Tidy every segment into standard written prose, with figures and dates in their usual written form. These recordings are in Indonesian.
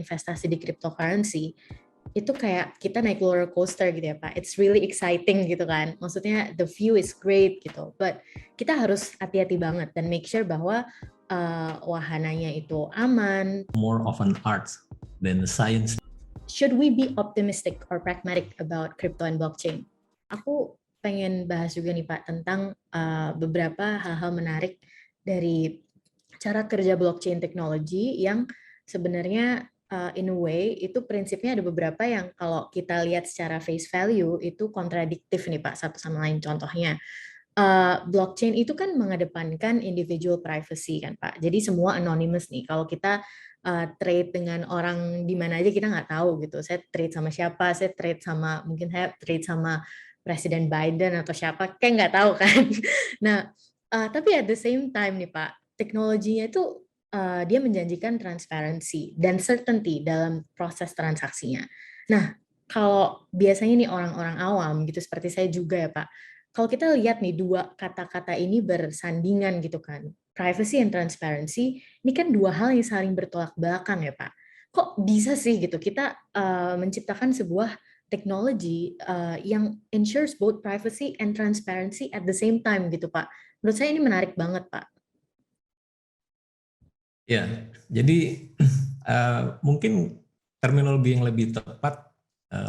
investasi di cryptocurrency, itu kayak kita naik roller coaster gitu ya Pak. It's really exciting gitu kan. Maksudnya the view is great gitu. But kita harus hati-hati banget dan make sure bahwa wahananya itu aman. More of an art than science. Should we be optimistic or pragmatic about crypto and blockchain? Aku pengen bahas juga nih Pak tentang beberapa hal-hal menarik dari cara kerja blockchain technology yang sebenarnya in a way itu prinsipnya ada beberapa yang kalau kita lihat secara face value itu kontradiktif nih Pak satu sama lain. Contohnya blockchain itu kan mengedepankan individual privacy kan Pak. Jadi semua anonymous nih. Kalau kita trade dengan orang di mana aja kita nggak tahu gitu. Saya trade sama siapa, saya trade sama mungkin saya trade sama Presiden Biden atau siapa, kayak nggak tahu kan. Nah, tapi at the same time nih Pak, teknologinya itu dia menjanjikan transparansi dan certainty dalam proses transaksinya. Nah, kalau biasanya nih orang-orang awam gitu seperti saya juga ya Pak, kalau kita lihat nih dua kata-kata ini bersandingan gitu kan, privacy and transparency, ini kan dua hal yang saling bertolak belakang ya Pak. Kok bisa sih gitu kita menciptakan sebuah teknologi yang ensures both privacy and transparency at the same time gitu Pak. Menurut saya ini menarik banget Pak. Ya, jadi mungkin terminologi yang lebih tepat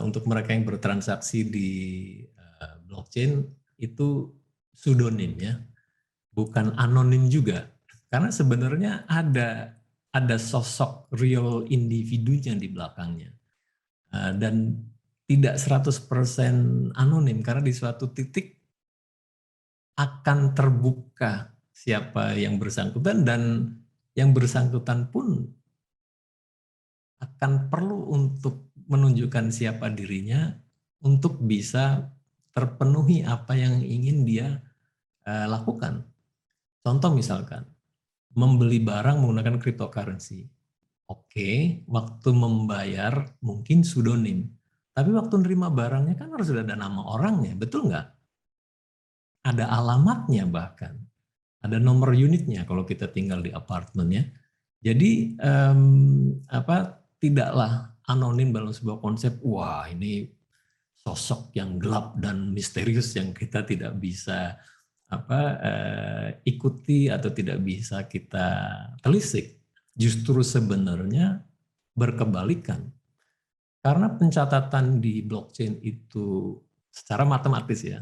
untuk mereka yang bertransaksi di blockchain itu pseudonym ya, bukan anonim juga. Karena sebenarnya ada sosok real individunya di belakangnya. Dan tidak 100% anonim karena di suatu titik akan terbuka siapa yang bersangkutan dan yang bersangkutan pun akan perlu untuk menunjukkan siapa dirinya untuk bisa terpenuhi apa yang ingin dia lakukan. Contoh misalkan, membeli barang menggunakan cryptocurrency. Oke, waktu membayar mungkin pseudonym. Tapi waktu nerima barangnya kan harus ada nama orangnya, betul nggak? Ada alamatnya bahkan. Ada nomor unitnya kalau kita tinggal di apartemennya. Jadi tidaklah anonim dalam sebuah konsep, wah ini sosok yang gelap dan misterius yang kita tidak bisa ikuti atau tidak bisa kita telisik. Justru sebenarnya berkebalikan. Karena pencatatan di blockchain itu secara matematis ya,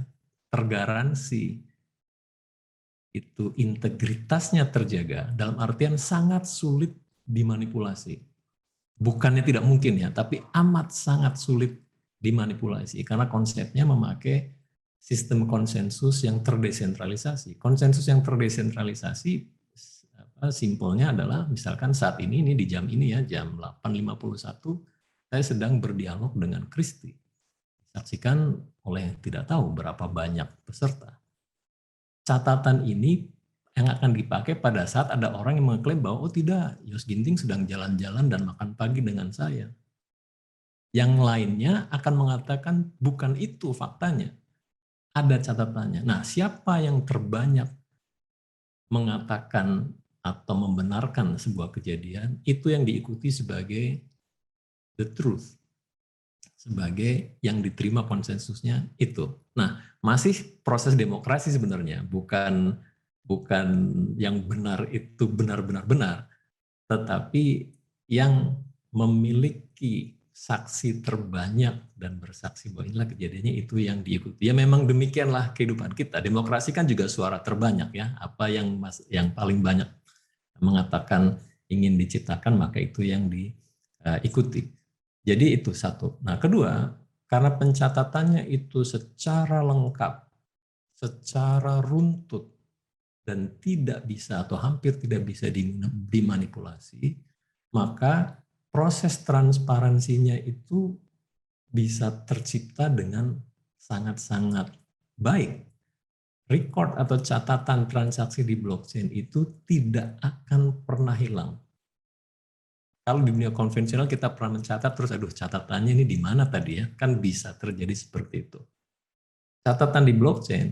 tergaransi itu integritasnya terjaga dalam artian sangat sulit dimanipulasi. Bukannya tidak mungkin ya, tapi amat sangat sulit dimanipulasi karena konsepnya memakai sistem konsensus yang terdesentralisasi. Konsensus yang terdesentralisasi simpelnya adalah misalkan saat ini di jam ini ya, jam 8.51 saya sedang berdialog dengan Kristi. Saksikan oleh tidak tahu berapa banyak peserta. Catatan ini yang akan dipakai pada saat ada orang yang mengklaim bahwa oh tidak, Yos Ginting sedang jalan-jalan dan makan pagi dengan saya. Yang lainnya akan mengatakan bukan itu faktanya. Ada catatannya. Nah, siapa yang terbanyak mengatakan atau membenarkan sebuah kejadian, itu yang diikuti sebagai the truth. Sebagai yang diterima konsensusnya itu. Nah, masih proses demokrasi sebenarnya, bukan yang benar itu benar-benar benar, tetapi yang memiliki saksi terbanyak dan bersaksi bahwa inilah kejadiannya itu yang diikuti. Ya memang demikianlah kehidupan kita. Demokrasi kan juga suara terbanyak ya. Apa yang paling banyak mengatakan ingin diciptakan maka itu yang diikuti. Jadi itu satu. Nah kedua, karena pencatatannya itu secara lengkap, secara runtut, dan tidak bisa atau hampir tidak bisa dimanipulasi, maka proses transparansinya itu bisa tercipta dengan sangat-sangat baik. Record atau catatan transaksi di blockchain itu tidak akan pernah hilang. Kalau di dunia konvensional kita pernah mencatat terus aduh catatannya ini di mana tadi ya, kan bisa terjadi seperti itu. Catatan di blockchain,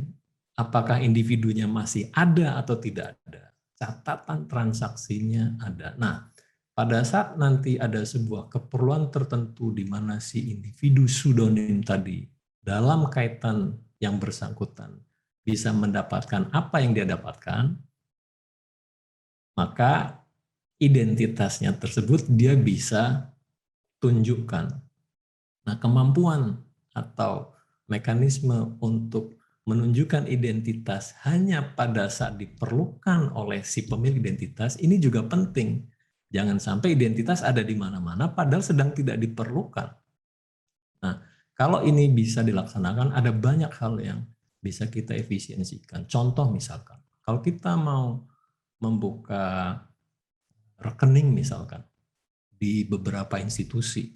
apakah individunya masih ada atau tidak ada, catatan transaksinya ada. Nah, pada saat nanti ada sebuah keperluan tertentu di mana si individu pseudonym tadi dalam kaitan yang bersangkutan bisa mendapatkan apa yang dia dapatkan, maka identitasnya tersebut dia bisa tunjukkan. Nah, kemampuan atau mekanisme untuk menunjukkan identitas hanya pada saat diperlukan oleh si pemilik identitas ini juga penting. Jangan sampai identitas ada di mana-mana padahal sedang tidak diperlukan. Nah, kalau ini bisa dilaksanakan, ada banyak hal yang bisa kita efisiensikan. Contoh misalkan, kalau kita mau membuka rekening misalkan di beberapa institusi,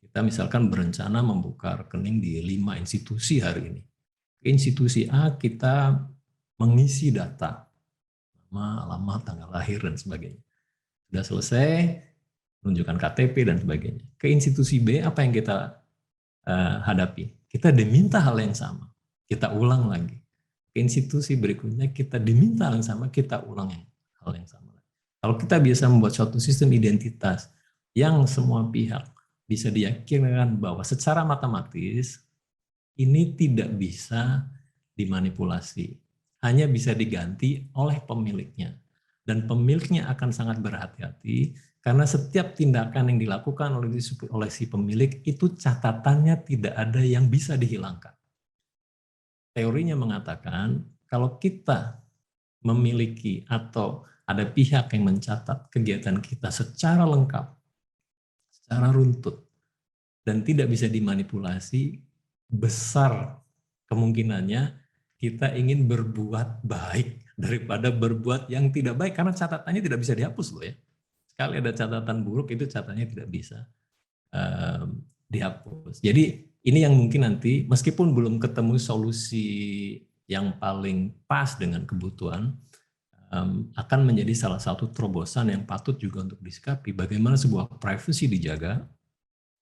kita misalkan berencana membuka rekening di 5 institusi hari ini. Ke institusi A kita mengisi data, nama, alamat, tanggal lahir, dan sebagainya. Sudah selesai, menunjukkan KTP dan sebagainya. Ke institusi B apa yang kita hadapi? Kita diminta hal yang sama, kita ulang lagi. Ke institusi berikutnya kita diminta hal yang sama, kita ulang hal yang sama. Kalau kita bisa membuat suatu sistem identitas yang semua pihak bisa diyakinkan bahwa secara matematis ini tidak bisa dimanipulasi, hanya bisa diganti oleh pemiliknya. Dan pemiliknya akan sangat berhati-hati karena setiap tindakan yang dilakukan oleh si pemilik itu catatannya tidak ada yang bisa dihilangkan. Teorinya mengatakan kalau kita memiliki atau ada pihak yang mencatat kegiatan kita secara lengkap, secara runtut, dan tidak bisa dimanipulasi, besar kemungkinannya kita ingin berbuat baik daripada berbuat yang tidak baik, karena catatannya tidak bisa dihapus loh ya. Sekali ada catatan buruk itu catatannya tidak bisa dihapus. Jadi ini yang mungkin nanti meskipun belum ketemu solusi yang paling pas dengan kebutuhan, akan menjadi salah satu terobosan yang patut juga untuk disikapi. Bagaimana sebuah privacy dijaga,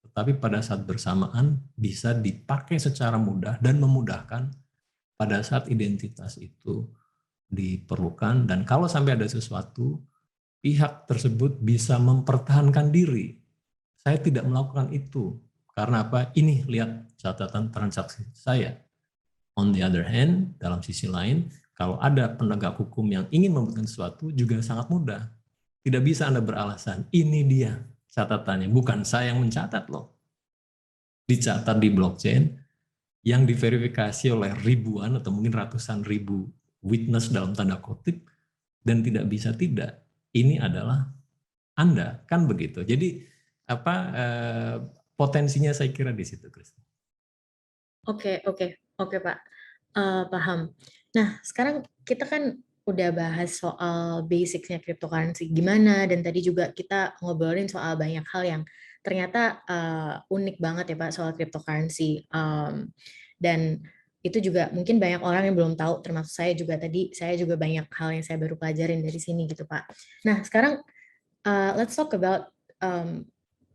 tetapi pada saat bersamaan bisa dipakai secara mudah dan memudahkan pada saat identitas itu diperlukan. Dan kalau sampai ada sesuatu, pihak tersebut bisa mempertahankan diri. Saya tidak melakukan itu. Karena apa? Ini lihat catatan transaksi saya. On the other hand, dalam sisi lain, kalau ada penegak hukum yang ingin membuktikan sesuatu juga sangat mudah. Tidak bisa Anda beralasan, ini dia catatannya. Bukan saya yang mencatat loh. Dicatat di blockchain yang diverifikasi oleh ribuan atau mungkin ratusan ribu witness dalam tanda kutip dan tidak bisa tidak. Ini adalah Anda, kan begitu. Jadi potensinya saya kira di situ, Chris. Oke, Pak. Paham. Nah, sekarang kita kan udah bahas soal basicnya cryptocurrency gimana, dan tadi juga kita ngobrolin soal banyak hal yang ternyata unik banget ya Pak soal cryptocurrency. Dan itu juga mungkin banyak orang yang belum tahu, termasuk saya juga tadi, saya juga banyak hal yang saya baru pelajarin dari sini gitu Pak. Nah, sekarang let's talk about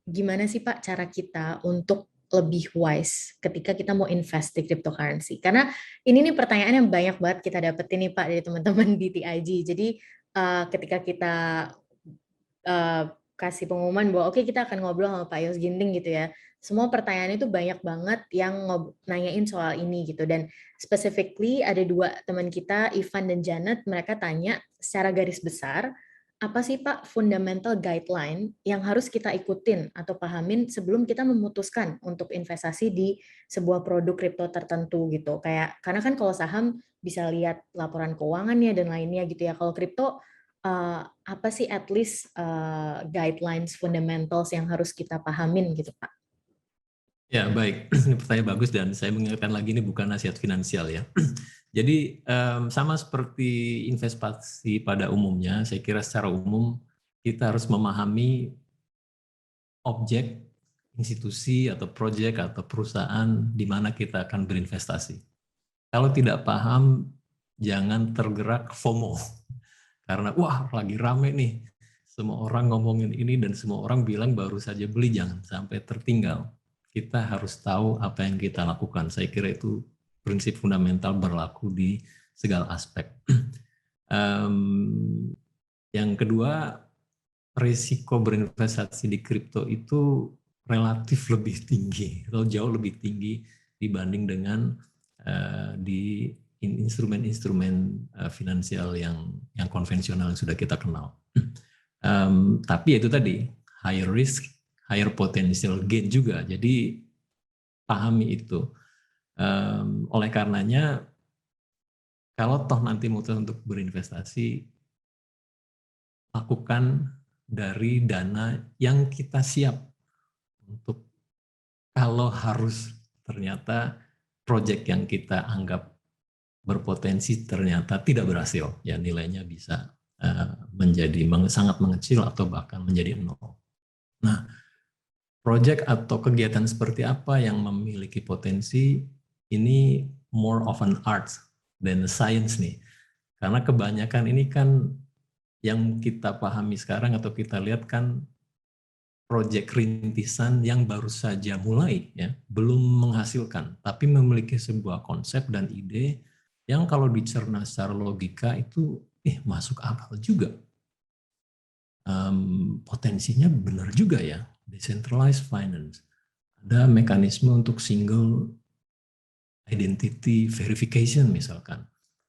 gimana sih Pak cara kita untuk lebih wise ketika kita mau invest di cryptocurrency. Karena ini nih pertanyaan yang banyak banget kita dapetin nih Pak dari teman-teman di TIG. Jadi ketika kita kasih pengumuman bahwa oke, kita akan ngobrol sama Pak Yos Ginting gitu ya. Semua pertanyaan itu banyak banget yang nanyain soal ini gitu. Dan specifically ada 2 teman kita, Ivan dan Janet, mereka tanya secara garis besar, apa sih Pak fundamental guideline yang harus kita ikutin atau pahamin sebelum kita memutuskan untuk investasi di sebuah produk kripto tertentu gitu. Kayak karena kan kalau saham bisa lihat laporan keuangannya dan lainnya gitu ya. Kalau kripto apa sih at least guidelines fundamentals yang harus kita pahamin gitu Pak? Ya baik, ini pertanyaan bagus dan saya mengingatkan lagi ini bukan nasihat finansial ya. Jadi sama seperti investasi pada umumnya, saya kira secara umum kita harus memahami objek, institusi atau proyek atau perusahaan di mana kita akan berinvestasi. Kalau tidak paham, jangan tergerak FOMO. Karena wah lagi rame nih, semua orang ngomongin ini dan semua orang bilang baru saja beli, jangan sampai tertinggal. Kita harus tahu apa yang kita lakukan. Saya kira itu prinsip fundamental berlaku di segala aspek. Yang kedua, risiko berinvestasi di kripto itu relatif lebih tinggi atau jauh lebih tinggi dibanding dengan di instrumen-instrumen finansial yang konvensional yang sudah kita kenal. Tapi itu tadi higher risk, higher potential gain juga. Jadi pahami itu. Oleh karenanya kalau toh nanti mutusin untuk berinvestasi, lakukan dari dana yang kita siap untuk kalau harus ternyata proyek yang kita anggap berpotensi ternyata tidak berhasil, ya nilainya bisa menjadi sangat mengecil atau bahkan menjadi nol. Nah, proyek atau kegiatan seperti apa yang memiliki potensi ini more of an art than a science nih, karena kebanyakan ini kan yang kita pahami sekarang atau kita lihat kan proyek rintisan yang baru saja mulai, ya, belum menghasilkan, tapi memiliki sebuah konsep dan ide yang kalau dicerna secara logika itu masuk akal juga. Potensinya benar juga ya, decentralized finance. Ada mekanisme untuk single identity verification misalkan.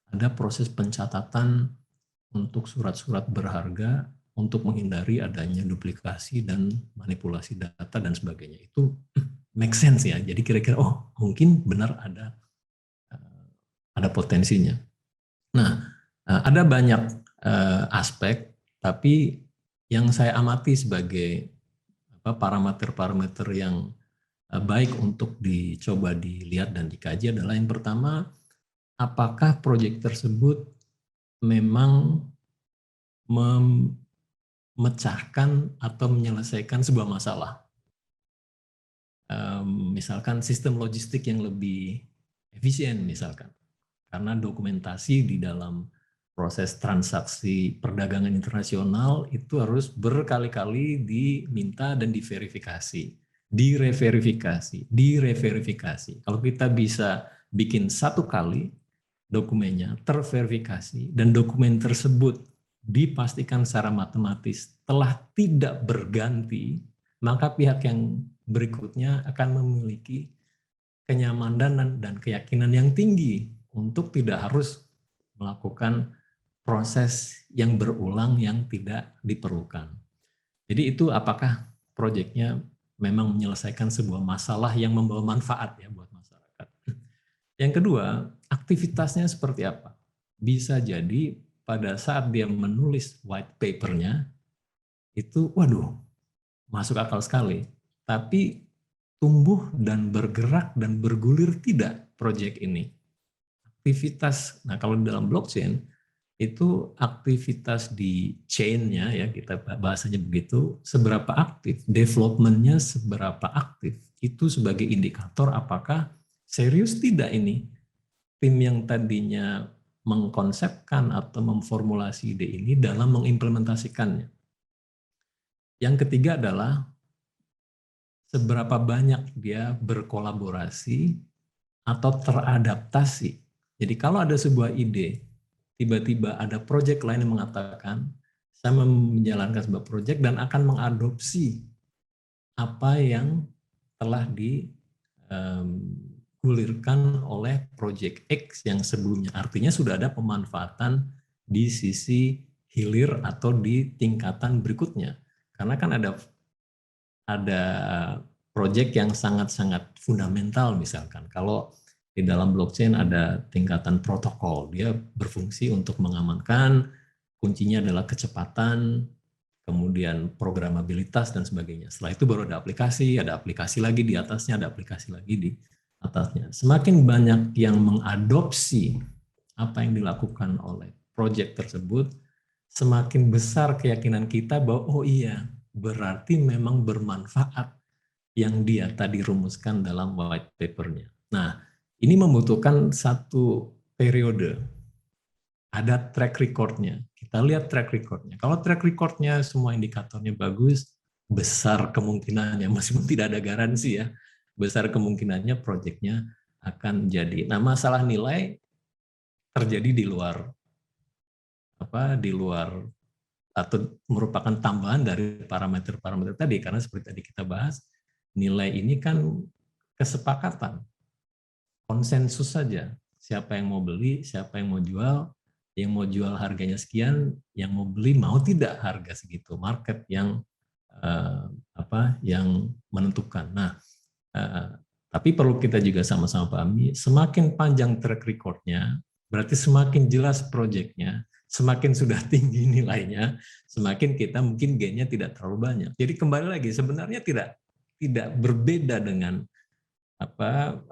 Ada proses pencatatan untuk surat-surat berharga untuk menghindari adanya duplikasi dan manipulasi data dan sebagainya. Itu make sense ya. Jadi kira-kira mungkin benar ada potensinya. Nah, ada banyak aspek, tapi yang saya amati sebagai parameter-parameter yang baik untuk dicoba dilihat dan dikaji adalah yang pertama, apakah proyek tersebut memang memecahkan atau menyelesaikan sebuah masalah. Misalkan sistem logistik yang lebih efisien misalkan. Karena dokumentasi di dalam proses transaksi perdagangan internasional itu harus berkali-kali diminta dan diverifikasi. Direverifikasi. Kalau kita bisa bikin satu kali dokumennya terverifikasi dan dokumen tersebut dipastikan secara matematis telah tidak berganti, maka pihak yang berikutnya akan memiliki kenyamanan dan keyakinan yang tinggi untuk tidak harus melakukan proses yang berulang yang tidak diperlukan. Jadi itu apakah proyeknya memang menyelesaikan sebuah masalah yang membawa manfaat ya buat masyarakat. Yang kedua, aktivitasnya seperti apa? Bisa jadi pada saat dia menulis white paper-nya, itu masuk akal sekali. Tapi tumbuh dan bergerak dan bergulir tidak proyek ini. Aktivitas, nah kalau di dalam blockchain, itu aktivitas di chain-nya, ya kita bahasanya begitu, seberapa aktif, development-nya seberapa aktif, itu sebagai indikator apakah serius tidak ini tim yang tadinya mengkonsepkan atau memformulasi ide ini dalam mengimplementasikannya. Yang ketiga adalah seberapa banyak dia berkolaborasi atau teradaptasi. Jadi kalau ada sebuah ide, tiba-tiba ada proyek lain yang mengatakan, saya menjalankan sebuah proyek dan akan mengadopsi apa yang telah digulirkan oleh proyek X yang sebelumnya. Artinya sudah ada pemanfaatan di sisi hilir atau di tingkatan berikutnya. Karena kan ada proyek yang sangat-sangat fundamental misalkan. Kalau di dalam blockchain ada tingkatan protokol, dia berfungsi untuk mengamankan, kuncinya adalah kecepatan, kemudian programabilitas dan sebagainya. Setelah itu baru ada aplikasi lagi di atasnya, ada aplikasi lagi di atasnya. Semakin banyak yang mengadopsi apa yang dilakukan oleh proyek tersebut, semakin besar keyakinan kita bahwa berarti memang bermanfaat yang dia tadi rumuskan dalam white paper-nya. Nah, ini membutuhkan satu periode. Ada track record-nya. Kita lihat track record-nya. Kalau track record-nya semua indikatornya bagus, besar kemungkinannya, meskipun tidak ada garansi ya, besar kemungkinannya proyeknya akan jadi. Nah, masalah nilai terjadi di luar atau merupakan tambahan dari parameter-parameter tadi, karena seperti tadi kita bahas, nilai ini kan kesepakatan, konsensus saja. Siapa yang mau beli, siapa yang mau jual harganya sekian, yang mau beli mau tidak harga segitu, market yang yang menentukan. Nah, tapi perlu kita juga sama-sama pahami, semakin panjang track record-nya, berarti semakin jelas proyeknya, semakin sudah tinggi nilainya, semakin kita mungkin gain-nya tidak terlalu banyak. Jadi kembali lagi, sebenarnya tidak berbeda dengan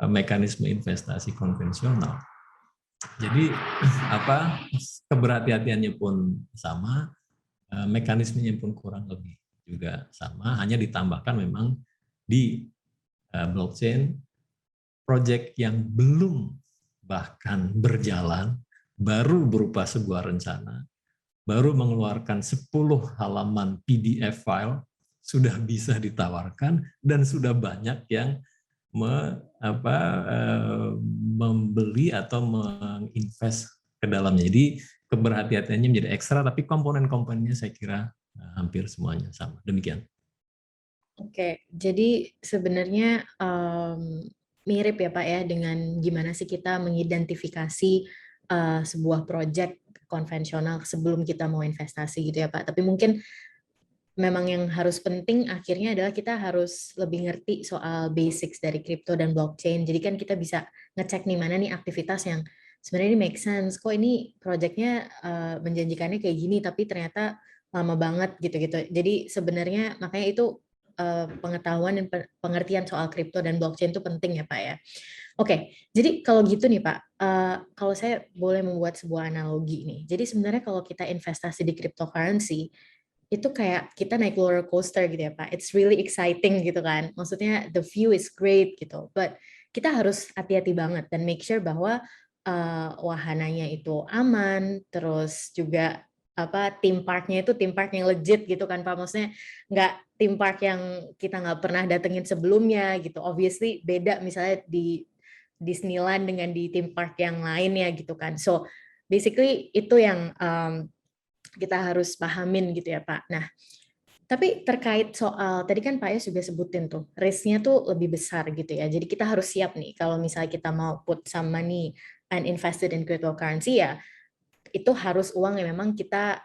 mekanisme investasi konvensional. Jadi keberhati-hatiannya pun sama, mekanismenya pun kurang lebih juga sama, hanya ditambahkan memang di blockchain proyek yang belum bahkan berjalan, baru berupa sebuah rencana, baru mengeluarkan 10 halaman PDF file, sudah bisa ditawarkan dan sudah banyak yang membeli atau menginvest ke dalamnya. Jadi keberhati-hatiannya menjadi ekstra, tapi komponen-komponennya saya kira hampir semuanya sama. Demikian. Oke, jadi sebenarnya mirip ya Pak ya dengan gimana sih kita mengidentifikasi sebuah proyek konvensional sebelum kita mau investasi gitu ya Pak. Tapi mungkin memang yang harus penting akhirnya adalah kita harus lebih ngerti soal basics dari crypto dan blockchain. Jadi kan kita bisa ngecek nih mana nih aktivitas yang sebenarnya ini make sense. Kok ini proyeknya menjanjikannya kayak gini tapi ternyata lama banget gitu-gitu. Jadi sebenarnya makanya itu pengetahuan dan pengertian soal crypto dan blockchain itu penting ya Pak ya. Oke, jadi kalau gitu nih Pak, kalau saya boleh membuat sebuah analogi nih. Jadi sebenarnya kalau kita investasi di cryptocurrency, itu kayak kita naik roller coaster gitu ya Pak. It's really exciting gitu kan. Maksudnya the view is great gitu. But kita harus hati-hati banget dan make sure bahwa wahananya itu aman, terus juga theme parknya itu theme park yang legit gitu kan Pak. Maksudnya nggak theme park yang kita nggak pernah datengin sebelumnya gitu. Obviously beda misalnya di Disneyland dengan di theme park yang lainnya gitu kan. So basically itu yang kita harus pahamin gitu ya Pak. Nah, tapi terkait soal, tadi kan Pak Yos juga sebutin tuh, risk-nya tuh lebih besar gitu ya. Jadi kita harus siap nih, kalau misalnya kita mau put some money and invested in cryptocurrency ya, itu harus uang yang memang kita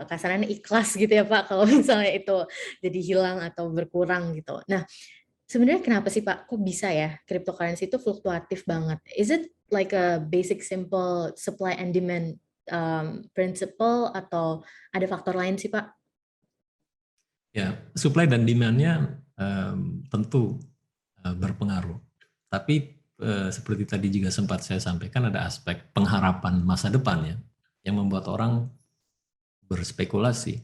kasarnya ikhlas gitu ya Pak, kalau misalnya itu jadi hilang atau berkurang gitu. Nah, sebenarnya kenapa sih Pak, kok bisa ya cryptocurrency itu fluktuatif banget? Is it like a basic simple supply and demand principle atau ada faktor lain sih Pak? Ya, supply dan demand-nya tentu berpengaruh. Tapi seperti tadi juga sempat saya sampaikan, ada aspek pengharapan masa depan ya, yang membuat orang berspekulasi.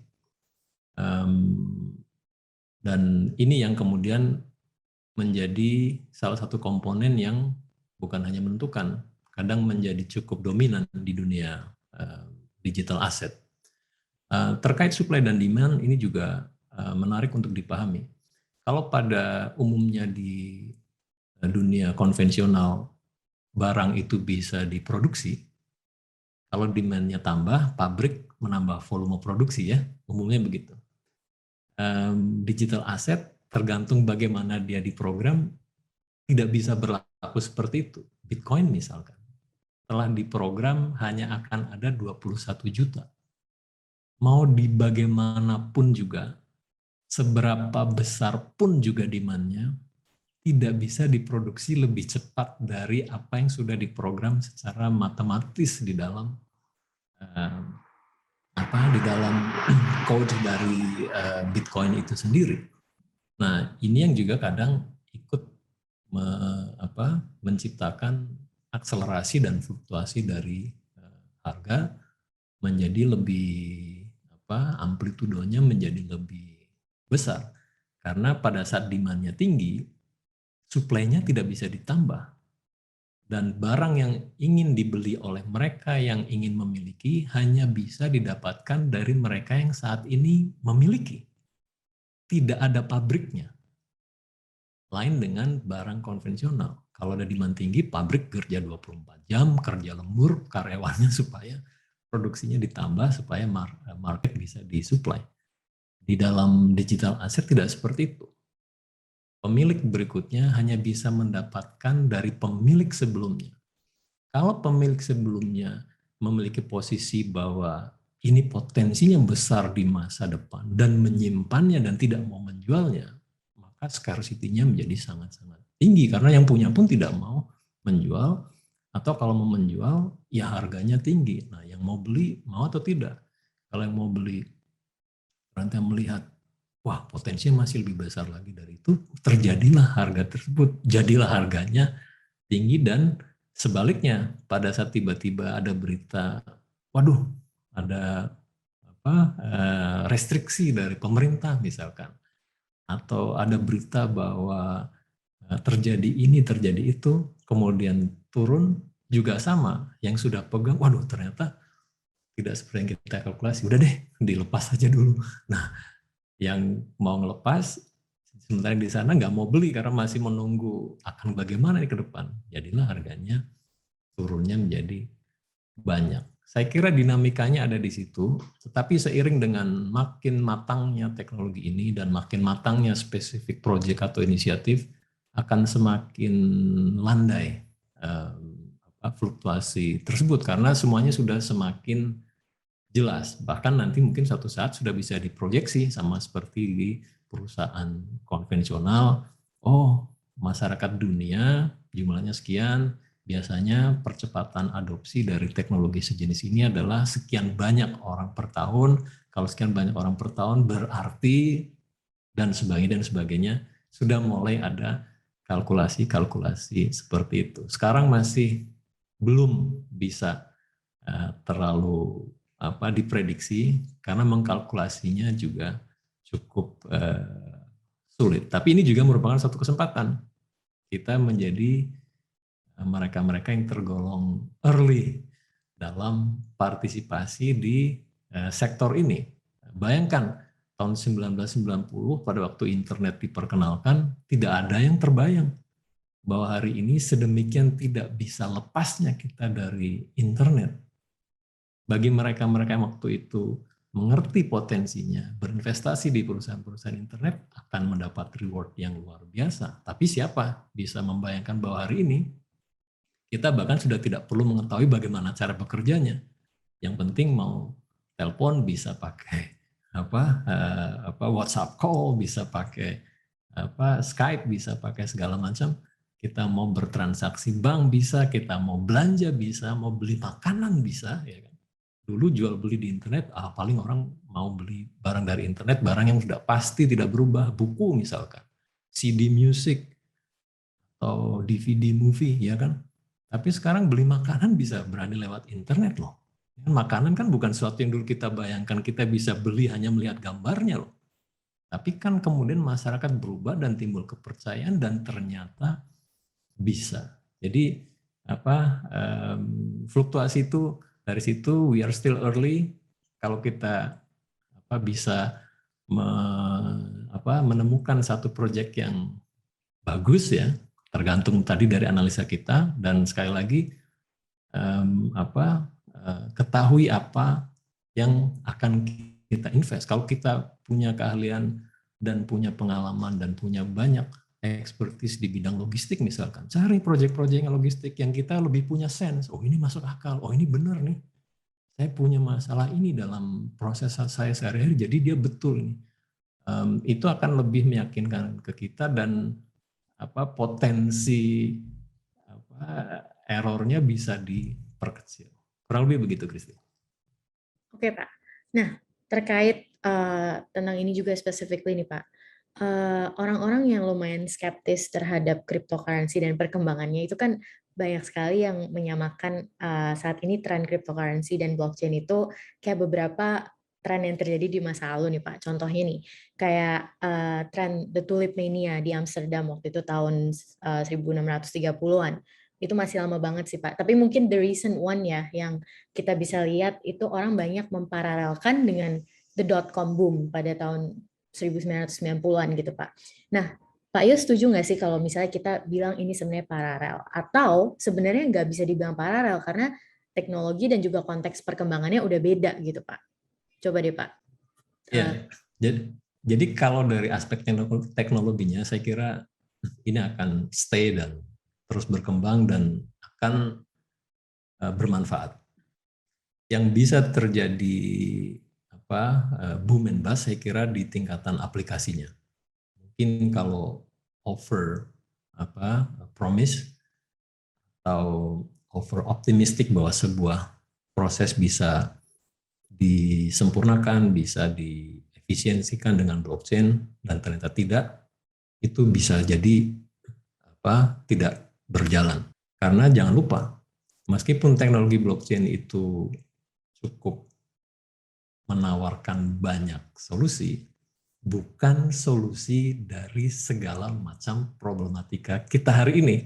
Dan ini yang kemudian menjadi salah satu komponen yang bukan hanya menentukan, kadang menjadi cukup dominan di dunia digital asset. Terkait supply dan demand ini juga menarik untuk dipahami. Kalau pada umumnya di dunia konvensional barang itu bisa diproduksi, kalau demand-nya tambah, pabrik menambah volume produksi ya, umumnya begitu. Digital asset tergantung bagaimana dia diprogram, tidak bisa berlaku seperti itu. Bitcoin misalkan, telah diprogram hanya akan ada 21 juta. Mau di bagaimanapun juga, seberapa besar pun juga demand-nya, tidak bisa diproduksi lebih cepat dari apa yang sudah diprogram secara matematis di dalam code dari Bitcoin itu sendiri. Nah, ini yang juga kadang ikut menciptakan akselerasi dan fluktuasi dari harga menjadi lebih amplitudonya menjadi lebih besar. Karena pada saat demand-nya tinggi, supply-nya tidak bisa ditambah. Dan barang yang ingin dibeli oleh mereka yang ingin memiliki hanya bisa didapatkan dari mereka yang saat ini memiliki. Tidak ada pabriknya. Lain dengan barang konvensional. Kalau ada demand tinggi, pabrik kerja 24 jam, kerja lembur, karyawannya supaya produksinya ditambah supaya market bisa disuplai. Di dalam digital asset tidak seperti itu. Pemilik berikutnya hanya bisa mendapatkan dari pemilik sebelumnya. Kalau pemilik sebelumnya memiliki posisi bahwa ini potensinya besar di masa depan dan menyimpannya dan tidak mau menjualnya, maka scarcity-nya menjadi sangat-sangat tinggi karena yang punya pun tidak mau menjual, atau kalau mau menjual ya harganya tinggi. Nah, yang mau beli mau atau tidak? Kalau yang mau beli nanti melihat wah potensinya masih lebih besar lagi dari itu, terjadilah harga tersebut, jadilah harganya tinggi. Dan sebaliknya pada saat tiba-tiba ada berita, waduh ada restriksi dari pemerintah misalkan, atau ada berita bahwa terjadi ini terjadi itu, kemudian turun juga sama, yang sudah pegang, waduh ternyata tidak seperti yang kita kalkulasi, udah deh dilepas aja dulu. Nah, yang mau ngelepas sementara di sana nggak mau beli karena masih menunggu akan bagaimana ke depan, jadilah harganya turunnya menjadi banyak. Saya kira dinamikanya ada di situ, tetapi seiring dengan makin matangnya teknologi ini dan makin matangnya spesifik proyek atau inisiatif, akan semakin landai fluktuasi tersebut karena semuanya sudah semakin jelas. Bahkan nanti mungkin suatu saat sudah bisa diproyeksi sama seperti di perusahaan konvensional. Oh, masyarakat dunia jumlahnya sekian, biasanya percepatan adopsi dari teknologi sejenis ini adalah sekian banyak orang per tahun. Kalau sekian banyak orang per tahun berarti dan sebagainya sudah mulai ada kalkulasi-kalkulasi seperti itu. Sekarang masih belum bisa terlalu diprediksi karena mengkalkulasinya juga cukup sulit. Tapi ini juga merupakan satu kesempatan kita menjadi mereka-mereka yang tergolong early dalam partisipasi di sektor ini. Bayangkan tahun 1990 pada waktu internet diperkenalkan, tidak ada yang terbayang bahwa hari ini sedemikian tidak bisa lepasnya kita dari internet. Bagi mereka-mereka yang waktu itu mengerti potensinya, berinvestasi di perusahaan-perusahaan internet akan mendapat reward yang luar biasa. Tapi siapa bisa membayangkan bahwa hari ini kita bahkan sudah tidak perlu mengetahui bagaimana cara bekerjanya. Yang penting mau telepon bisa pakai WhatsApp call, bisa pakai Skype, bisa pakai segala macam. Kita mau bertransaksi bank bisa, kita mau belanja bisa, mau beli makanan bisa, ya kan. Dulu jual beli di internet, paling orang mau beli barang dari internet, barang yang sudah pasti tidak berubah, buku misalkan, CD music atau DVD movie, ya kan. Tapi sekarang beli makanan bisa berani lewat internet loh. Makanan kan bukan sesuatu yang dulu kita bayangkan kita bisa beli hanya melihat gambarnya loh. Tapi kan kemudian masyarakat berubah dan timbul kepercayaan dan ternyata bisa. Jadi fluktuasi itu dari situ we are still early. Kalau kita bisa menemukan satu proyek yang bagus ya, tergantung tadi dari analisa kita, dan sekali lagi ketahui apa yang akan kita invest. Kalau kita punya keahlian dan punya pengalaman dan punya banyak expertise di bidang logistik misalkan, cari proyek-proyek logistik yang kita lebih punya sense, oh ini masuk akal, oh ini benar nih, saya punya masalah ini dalam proses saya sehari-hari, jadi dia betul nih. Itu akan lebih meyakinkan ke kita dan potensi errornya bisa diperkecil. Kurang lebih begitu, Kristi. Oke, Pak. Nah, terkait tentang ini juga specifically nih, Pak. Orang-orang yang lumayan skeptis terhadap cryptocurrency dan perkembangannya itu kan banyak sekali yang menyamakan saat ini tren cryptocurrency dan blockchain itu kayak beberapa tren yang terjadi di masa lalu nih, Pak. Contohnya nih, kayak tren The Tulip Mania di Amsterdam waktu itu tahun 1630-an. Itu masih lama banget sih, Pak. Tapi mungkin the recent one ya, yang kita bisa lihat itu orang banyak memparalelkan dengan the dot-com boom pada tahun 1990-an gitu, Pak. Nah, Pak Yus setuju nggak sih kalau misalnya kita bilang ini sebenarnya paralel? Atau sebenarnya nggak bisa dibilang paralel karena teknologi dan juga konteks perkembangannya udah beda gitu Pak. Coba deh Pak. Ya, jadi kalau dari aspek teknologinya, saya kira ini akan stay dan terus berkembang dan akan bermanfaat. Yang bisa terjadi boom and bust, saya kira di tingkatan aplikasinya. Mungkin kalau over promise atau over optimistic bahwa sebuah proses bisa disempurnakan, bisa diefisiensikan dengan blockchain dan ternyata tidak, itu bisa jadi tidak berjalan. Karena jangan lupa, meskipun teknologi blockchain itu cukup menawarkan banyak solusi, bukan solusi dari segala macam problematika kita hari ini.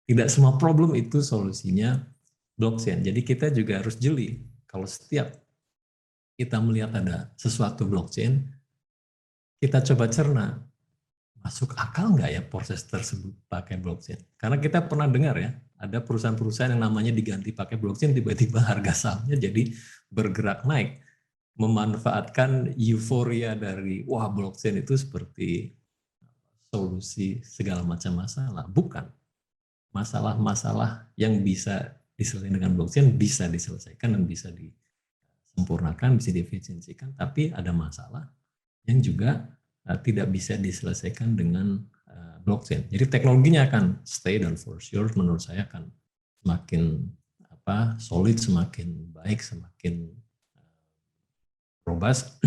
Tidak semua problem itu solusinya blockchain. Jadi kita juga harus jeli. Kalau setiap kita melihat ada sesuatu blockchain, kita coba cerna, masuk akal nggak ya proses tersebut pakai blockchain? Karena kita pernah dengar ya, ada perusahaan-perusahaan yang namanya diganti pakai blockchain, tiba-tiba harga sahamnya jadi bergerak naik. Memanfaatkan euforia dari, wah blockchain itu seperti solusi segala macam masalah. Bukan. Masalah-masalah yang bisa diselesaikan dengan blockchain bisa diselesaikan dan bisa disempurnakan, bisa diefisiensikan, tapi ada masalah yang juga tidak bisa diselesaikan dengan blockchain. Jadi teknologinya akan stay dan for sure menurut saya akan semakin solid, semakin baik, semakin robust.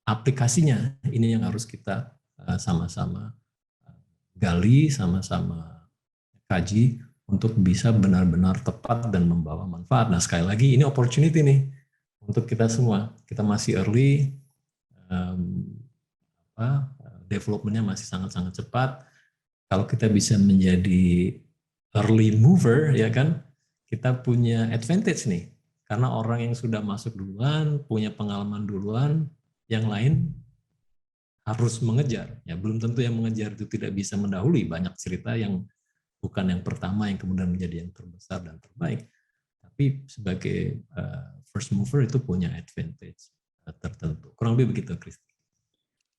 Aplikasinya ini yang harus kita sama-sama gali, sama-sama kaji untuk bisa benar-benar tepat dan membawa manfaat. Nah sekali lagi ini opportunity nih untuk kita semua. Kita masih early, development-nya masih sangat-sangat cepat. Kalau kita bisa menjadi early mover, ya kan, kita punya advantage nih. Karena orang yang sudah masuk duluan, punya pengalaman duluan, yang lain harus mengejar. Ya belum tentu yang mengejar itu tidak bisa mendahului. Banyak cerita yang bukan yang pertama yang kemudian menjadi yang terbesar dan terbaik, tapi sebagai first mover itu punya advantage tertentu. Kurang lebih begitu, Kristi.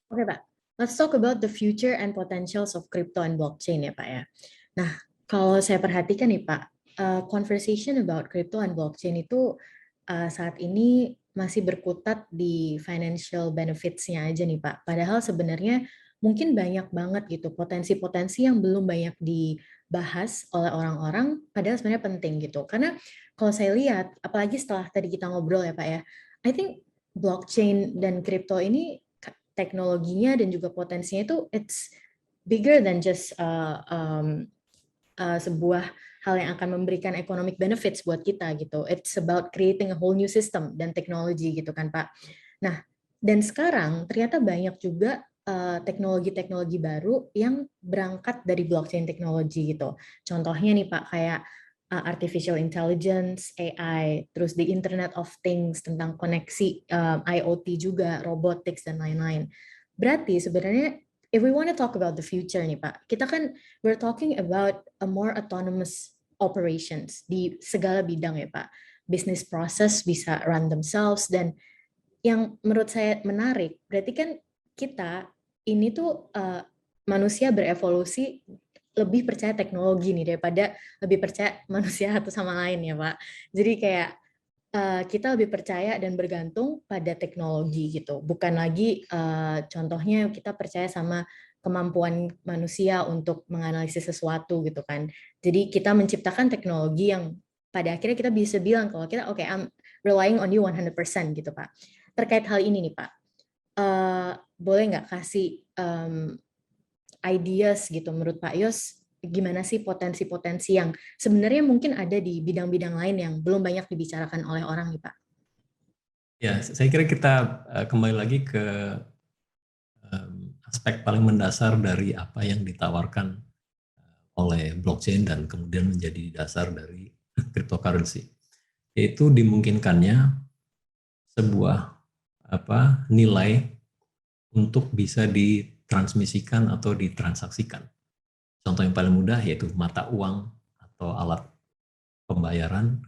Oke Pak, let's talk about the future and potentials of crypto and blockchain ya Pak ya. Nah, kalau saya perhatikan nih Pak, conversation about crypto and blockchain itu saat ini masih berkutat di financial benefits-nya aja nih Pak. Padahal sebenarnya mungkin banyak banget gitu potensi-potensi yang belum banyak dibahas oleh orang-orang, padahal sebenarnya penting gitu. Karena kalau saya lihat, apalagi setelah tadi kita ngobrol ya Pak ya, I think blockchain dan crypto ini teknologinya dan juga potensinya itu it's bigger than just sebuah hal yang akan memberikan economic benefits buat kita gitu. It's about creating a whole new system dan teknologi gitu kan Pak. Nah, dan sekarang ternyata banyak juga teknologi-teknologi baru yang berangkat dari blockchain teknologi gitu. Contohnya nih Pak, kayak artificial intelligence, AI, terus the Internet of Things tentang koneksi IoT juga, robotics dan lain-lain. Berarti sebenarnya if we want to talk about the future nih Pak, kita kan we're talking about a more autonomous operations di segala bidang ya Pak. Business process bisa run themselves dan yang menurut saya menarik, berarti kan kita ini tuh manusia berevolusi lebih percaya teknologi nih daripada lebih percaya manusia satu sama lain ya Pak. Jadi kayak kita lebih percaya dan bergantung pada teknologi gitu. Bukan lagi contohnya kita percaya sama kemampuan manusia untuk menganalisis sesuatu gitu kan. Jadi kita menciptakan teknologi yang pada akhirnya kita bisa bilang kalau kita oke, I'm relying on you 100% gitu Pak. Terkait hal ini nih Pak, boleh nggak kasih ideas gitu menurut Pak Yos, gimana sih potensi-potensi yang sebenarnya mungkin ada di bidang-bidang lain yang belum banyak dibicarakan oleh orang nih Pak? Ya, saya kira kita kembali lagi ke aspek paling mendasar dari apa yang ditawarkan oleh blockchain dan kemudian menjadi dasar dari cryptocurrency, yaitu dimungkinkannya sebuah nilai untuk bisa ditransmisikan atau ditransaksikan. Contoh yang paling mudah yaitu mata uang atau alat pembayaran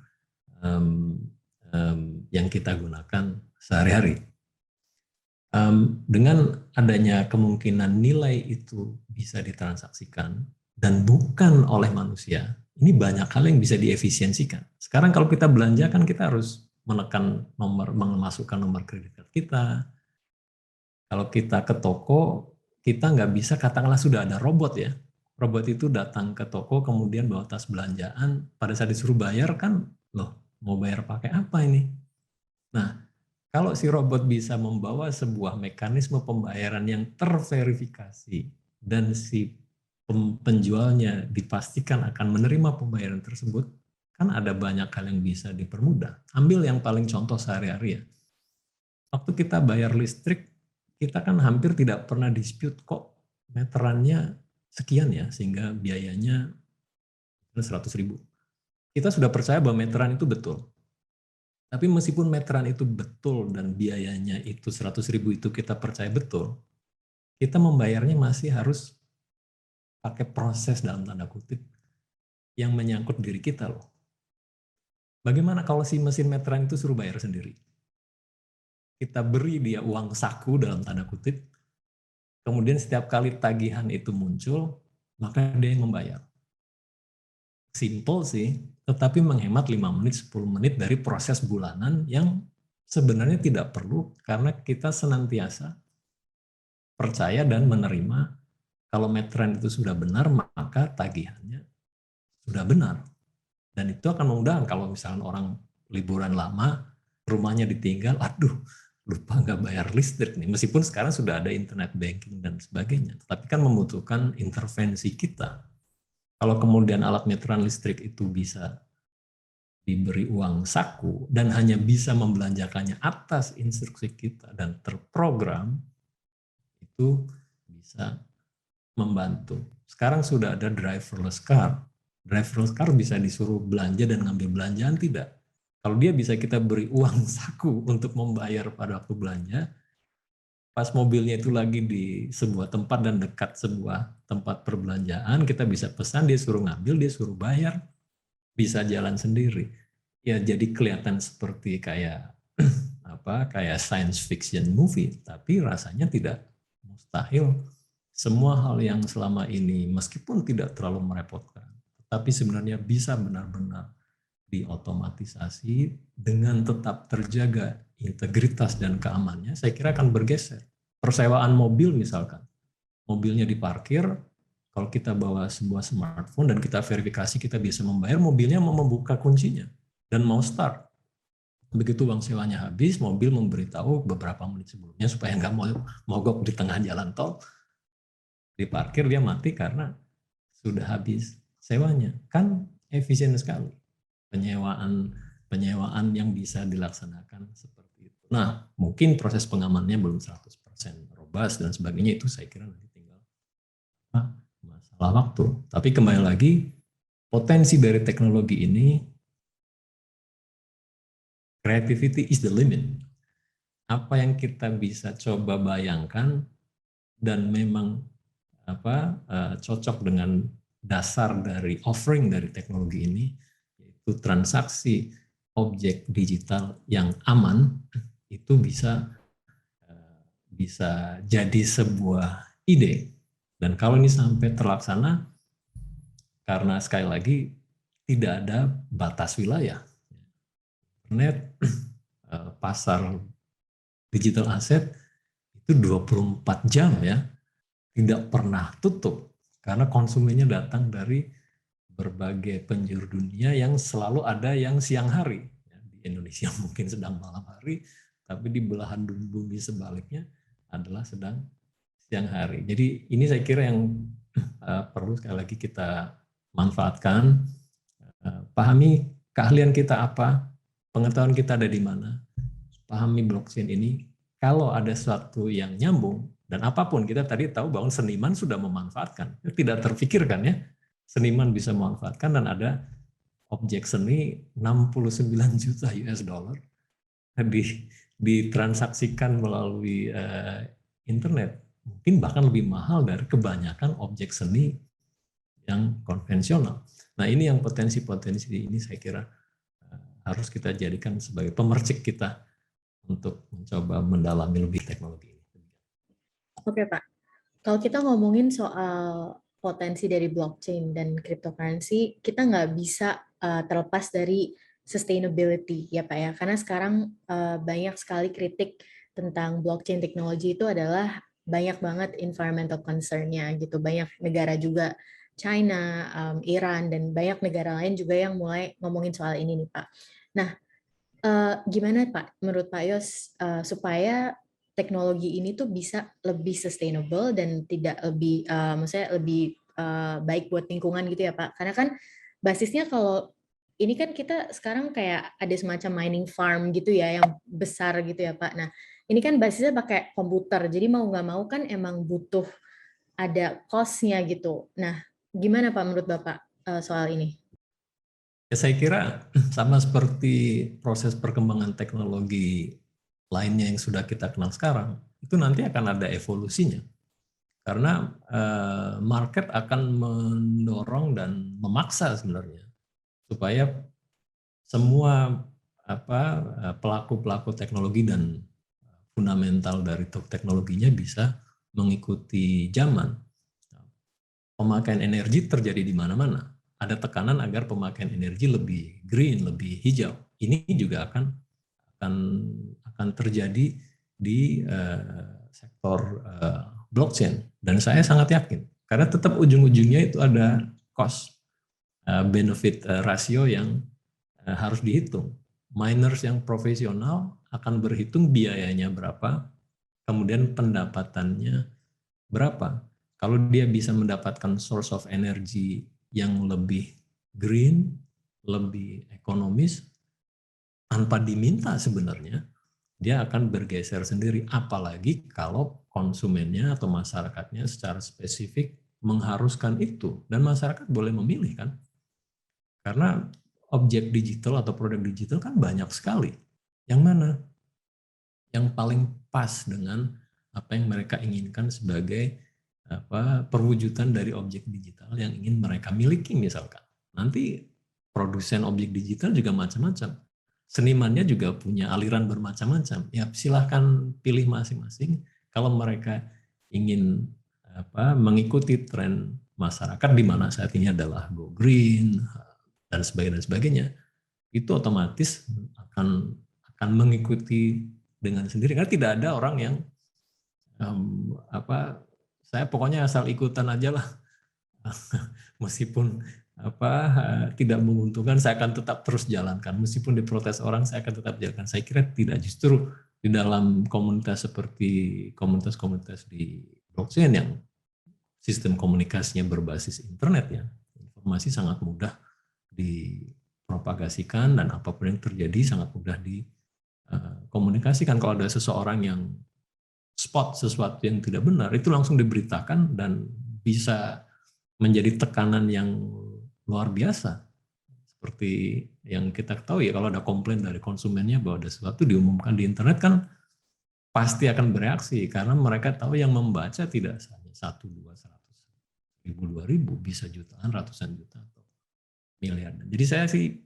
yang kita gunakan sehari-hari. Dengan adanya kemungkinan nilai itu bisa ditransaksikan dan bukan oleh manusia, ini banyak hal yang bisa diefisiensikan. Sekarang kalau kita belanja kan kita harus menekan nomor, memasukkan nomor kredit card kita. Kalau kita ke toko, kita nggak bisa, katakanlah sudah ada robot ya. Robot itu datang ke toko, kemudian bawa tas belanjaan, pada saat disuruh bayar kan, loh mau bayar pakai apa ini? Nah, kalau si robot bisa membawa sebuah mekanisme pembayaran yang terverifikasi dan si penjualnya dipastikan akan menerima pembayaran tersebut, kan ada banyak hal yang bisa dipermudah. Ambil yang paling contoh sehari-hari ya. Waktu kita bayar listrik, kita kan hampir tidak pernah dispute kok meterannya sekian ya, sehingga biayanya 100.000. Kita sudah percaya bahwa meteran itu betul. Tapi meskipun meteran itu betul dan biayanya itu 100.000 itu kita percaya betul, kita membayarnya masih harus pakai proses dalam tanda kutip yang menyangkut diri kita loh. Bagaimana kalau si mesin meteran itu suruh bayar sendiri? Kita beri dia uang saku dalam tanda kutip, kemudian setiap kali tagihan itu muncul, maka dia yang membayar. Simple sih, tetapi menghemat 5 menit, 10 menit dari proses bulanan yang sebenarnya tidak perlu karena kita senantiasa percaya dan menerima kalau meteran itu sudah benar, maka tagihannya sudah benar. Dan itu akan memudahkan kalau misalnya orang liburan lama, rumahnya ditinggal, aduh lupa nggak bayar listrik nih. Meskipun sekarang sudah ada internet banking dan sebagainya, tapi kan membutuhkan intervensi kita. Kalau kemudian alat meteran listrik itu bisa diberi uang saku dan hanya bisa membelanjakannya atas instruksi kita dan terprogram, itu bisa membantu. Sekarang sudah ada driverless car. Driverless car bisa disuruh belanja dan ngambil belanjaan, tidak. Kalau dia bisa kita beri uang saku untuk membayar pada waktu belanja, pas mobilnya itu lagi di sebuah tempat dan dekat sebuah tempat perbelanjaan, kita bisa pesan, dia suruh ngambil, dia suruh bayar, bisa jalan sendiri. Ya jadi kelihatan seperti kayak kayak science fiction movie, tapi rasanya tidak mustahil. Semua hal yang selama ini meskipun tidak terlalu merepotkan, tapi sebenarnya bisa benar-benar diotomatisasi dengan tetap terjaga integritas dan keamanannya, saya kira akan bergeser. Persewaan mobil misalkan, mobilnya diparkir, kalau kita bawa sebuah smartphone dan kita verifikasi kita bisa membayar, mobilnya mau membuka kuncinya dan mau start. Begitu uang sewanya habis, mobil memberitahu beberapa menit sebelumnya supaya nggak mogok di tengah jalan tol, diparkir dia mati karena sudah habis sewanya. Kan efisien sekali penyewaan yang bisa dilaksanakan seperti itu. Nah, mungkin proses pengamanannya belum 100% robust dan sebagainya, itu saya kira nanti tinggal masalah waktu. Tapi kembali lagi, potensi dari teknologi ini, creativity is the limit. Apa yang kita bisa coba bayangkan dan memang cocok dengan dasar dari offering dari teknologi ini, yaitu transaksi objek digital yang aman, itu bisa jadi sebuah ide. Dan kalau ini sampai terlaksana, karena sekali lagi tidak ada batas wilayah. Internet, pasar digital aset itu 24 jam ya, tidak pernah tutup karena konsumennya datang dari berbagai penjuru dunia yang selalu ada yang siang hari. Di Indonesia mungkin sedang malam hari, tapi di belahan bumi sebaliknya adalah sedang siang hari. Jadi ini saya kira yang perlu sekali lagi kita manfaatkan, pahami keahlian kita apa, pengetahuan kita ada di mana, pahami blockchain ini. Kalau ada sesuatu yang nyambung, dan apapun, kita tadi tahu bahwa seniman sudah memanfaatkan, tidak terfikirkan ya, seniman bisa memanfaatkan dan ada objek seni 69 juta US dollar ditransaksikan melalui internet, mungkin bahkan lebih mahal dari kebanyakan objek seni yang konvensional. Nah ini yang potensi-potensi ini saya kira harus kita jadikan sebagai pemercik kita untuk mencoba mendalami lebih teknologi ini. Oke Pak, kalau kita ngomongin soal potensi dari blockchain dan cryptocurrency, kita nggak bisa terlepas dari sustainability ya Pak ya, karena sekarang banyak sekali kritik tentang blockchain teknologi itu adalah banyak banget environmental concern-nya gitu, banyak negara juga China, Iran, dan banyak negara lain juga yang mulai ngomongin soal ini nih Pak. Nah, gimana Pak, menurut Pak Yos, supaya teknologi ini tuh bisa lebih sustainable dan tidak lebih, maksudnya lebih baik buat lingkungan gitu ya Pak? Karena kan basisnya kalau ini kan kita sekarang kayak ada semacam mining farm gitu ya, yang besar gitu ya Pak. Nah, ini kan basisnya pakai komputer, jadi mau nggak mau kan emang butuh ada cost-nya gitu. Nah, gimana Pak menurut Bapak soal ini? Ya, saya kira sama seperti proses perkembangan teknologi lainnya yang sudah kita kenal sekarang, itu nanti akan ada evolusinya. Karena market akan mendorong dan memaksa sebenarnya supaya semua pelaku-pelaku teknologi dan fundamental dari teknologinya bisa mengikuti zaman. Pemakaian energi terjadi di mana-mana. Ada tekanan agar pemakaian energi lebih green, lebih hijau. Ini juga akan terjadi di sektor blockchain. Dan saya sangat yakin, karena tetap ujung-ujungnya itu ada cost benefit rasio yang harus dihitung. Miners yang profesional akan berhitung biayanya berapa, kemudian pendapatannya berapa. Kalau dia bisa mendapatkan source of energy yang lebih green, lebih ekonomis, tanpa diminta sebenarnya, dia akan bergeser sendiri. Apalagi kalau konsumennya atau masyarakatnya secara spesifik mengharuskan itu. Dan masyarakat boleh memilih kan. Karena objek digital atau produk digital kan banyak sekali. Yang mana? Yang paling pas dengan apa yang mereka inginkan sebagai perwujudan dari objek digital yang ingin mereka miliki misalkan. Nanti produsen objek digital juga macam-macam. Senimannya juga punya aliran bermacam-macam. Ya silahkan pilih masing-masing. Kalau mereka ingin mengikuti tren masyarakat di mana saat ini adalah go green dan sebagainya, itu otomatis akan mengikuti dengan sendiri. Karena tidak ada orang yang saya pokoknya asal ikutan aja lah. Meskipun tidak menguntungkan, saya akan tetap terus jalankan. Meskipun diprotes orang, saya akan tetap jalankan. Saya kira tidak, justru di dalam komunitas seperti komunitas-komunitas di blockchain yang sistem komunikasinya berbasis internet ya, informasi sangat mudah dipropagasikan dan apapun yang terjadi sangat mudah dikomunikasikan. Kalau ada seseorang yang spot sesuatu yang tidak benar, itu langsung diberitakan dan bisa menjadi tekanan yang luar biasa. Seperti yang kita tahu ya, kalau ada komplain dari konsumennya bahwa ada sesuatu diumumkan di internet kan pasti akan bereaksi, karena mereka tahu yang membaca tidak hanya 1, 2, 100, 1000, 2000, bisa jutaan, ratusan juta, atau miliar. Jadi saya sih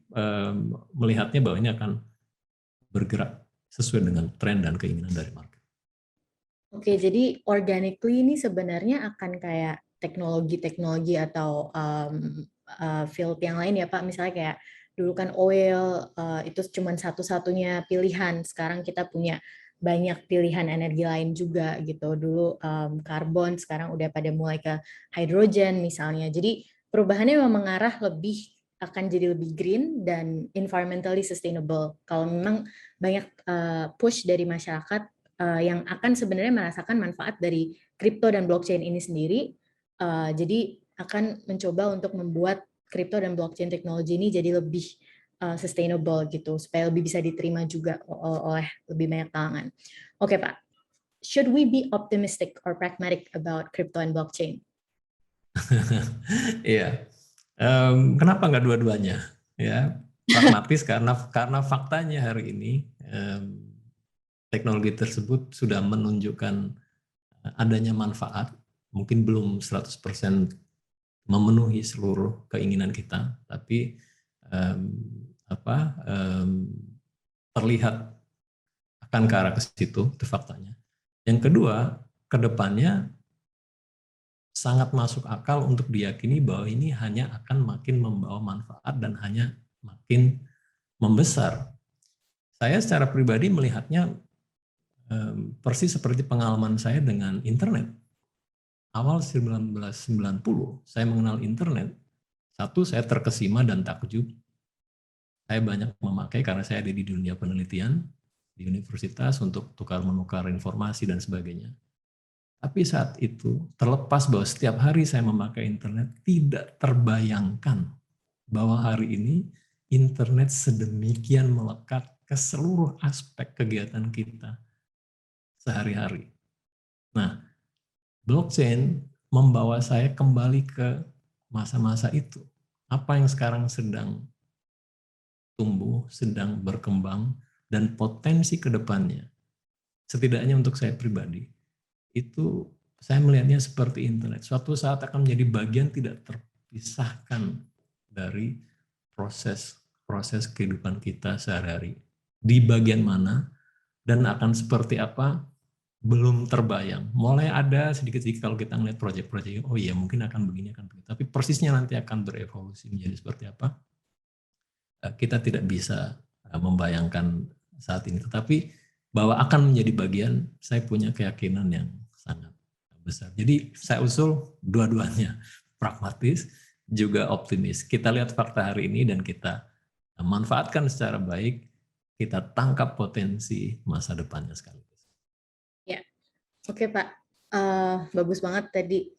melihatnya bahwa ini akan bergerak sesuai dengan tren dan keinginan dari market. Oke, jadi organically ini sebenarnya akan kayak teknologi-teknologi atau field yang lain ya Pak, misalnya kayak dulu kan oil itu cuma satu-satunya pilihan, sekarang kita punya banyak pilihan energi lain juga gitu. Dulu karbon, sekarang udah pada mulai ke hydrogen misalnya. Jadi perubahannya memang mengarah lebih akan jadi lebih green dan environmentally sustainable. Kalau memang banyak push dari masyarakat yang akan sebenarnya merasakan manfaat dari kripto dan blockchain ini sendiri. Jadi akan mencoba untuk membuat kripto dan blockchain teknologi ini jadi lebih sustainable gitu, supaya lebih bisa diterima juga oleh lebih banyak kalangan. Oke Pak, should we be optimistic or pragmatic about crypto and blockchain? Iya, kenapa nggak dua-duanya? Ya, pragmatis karena faktanya hari ini teknologi tersebut sudah menunjukkan adanya manfaat, mungkin belum 100% memenuhi seluruh keinginan kita, tapi terlihat akan ke arah ke situ, itu faktanya. Yang kedua, ke depannya sangat masuk akal untuk diyakini bahwa ini hanya akan makin membawa manfaat dan hanya makin membesar. Saya secara pribadi melihatnya persis seperti pengalaman saya dengan internet. Awal 1990 saya mengenal internet. Satu, saya terkesima dan takjub. Saya banyak memakai karena saya ada di dunia penelitian di universitas untuk tukar-menukar informasi dan sebagainya. Tapi saat itu, terlepas bahwa setiap hari saya memakai internet, tidak terbayangkan bahwa hari ini internet sedemikian melekat ke seluruh aspek kegiatan kita sehari-hari. Nah, blockchain membawa saya kembali ke masa-masa itu. Apa yang sekarang sedang tumbuh, sedang berkembang, dan potensi ke depannya. Setidaknya untuk saya pribadi, itu saya melihatnya seperti internet. Suatu saat akan menjadi bagian tidak terpisahkan dari proses kehidupan kita sehari-hari. Di bagian mana dan akan seperti apa, belum terbayang. Mulai ada sedikit-sedikit kalau kita ngeliat proyek-proyek, oh iya mungkin akan begini, akan begitu. Tapi persisnya nanti akan berevolusi menjadi seperti apa, kita tidak bisa membayangkan saat ini. Tetapi bahwa akan menjadi bagian, saya punya keyakinan yang sangat besar. Jadi saya usul dua-duanya, pragmatis juga optimis. Kita lihat fakta hari ini dan kita manfaatkan secara baik, kita tangkap potensi masa depannya sekaligus. Ya, oke Pak. Bagus banget tadi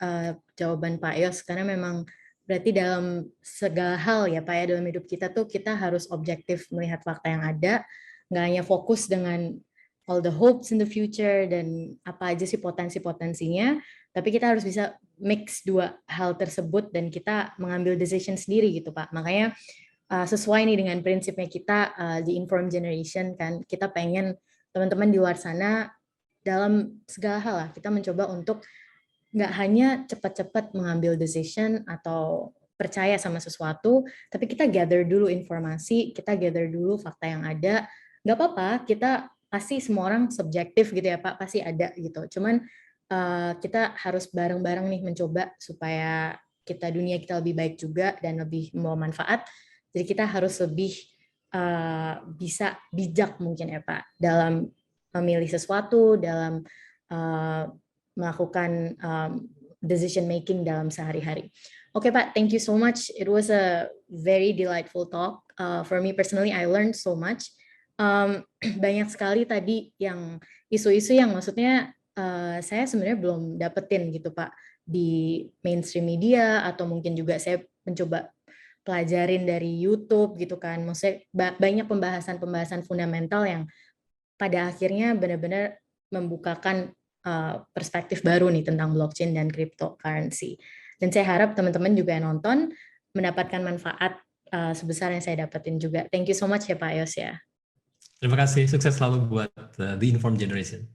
jawaban Pak Yos, karena memang berarti dalam segala hal ya Pak ya, dalam hidup kita tuh kita harus objektif melihat fakta yang ada, nggak hanya fokus dengan all the hopes in the future dan apa aja sih potensi-potensinya, tapi kita harus bisa mix dua hal tersebut dan kita mengambil decision sendiri gitu Pak. Makanya sesuai nih dengan prinsipnya kita di Informed Generation kan, kita pengen teman-teman di luar sana dalam segala hal lah, kita mencoba untuk nggak hanya cepat-cepat mengambil decision atau percaya sama sesuatu, tapi kita gather dulu informasi, kita gather dulu fakta yang ada. Nggak apa-apa, kita pasti semua orang subjektif gitu ya Pak, pasti ada gitu. Cuman kita harus bareng-bareng nih mencoba supaya dunia kita lebih baik juga dan lebih membawa manfaat. Jadi kita harus lebih bisa bijak mungkin ya Pak dalam memilih sesuatu, dalam melakukan decision making dalam sehari-hari. Oke Pak, thank you so much. It was a very delightful talk. For me personally, I learned so much. Banyak sekali tadi yang isu-isu yang maksudnya saya sebenarnya belum dapetin gitu Pak di mainstream media, atau mungkin juga saya mencoba pelajarin dari YouTube gitu kan. Maksudnya banyak pembahasan-pembahasan fundamental yang pada akhirnya benar-benar membukakan perspektif baru nih tentang blockchain dan cryptocurrency. Dan saya harap teman-teman juga yang nonton mendapatkan manfaat sebesar yang saya dapetin juga. Thank you so much ya Pak Yos ya. Terima kasih, sukses selalu buat The Informed Generation.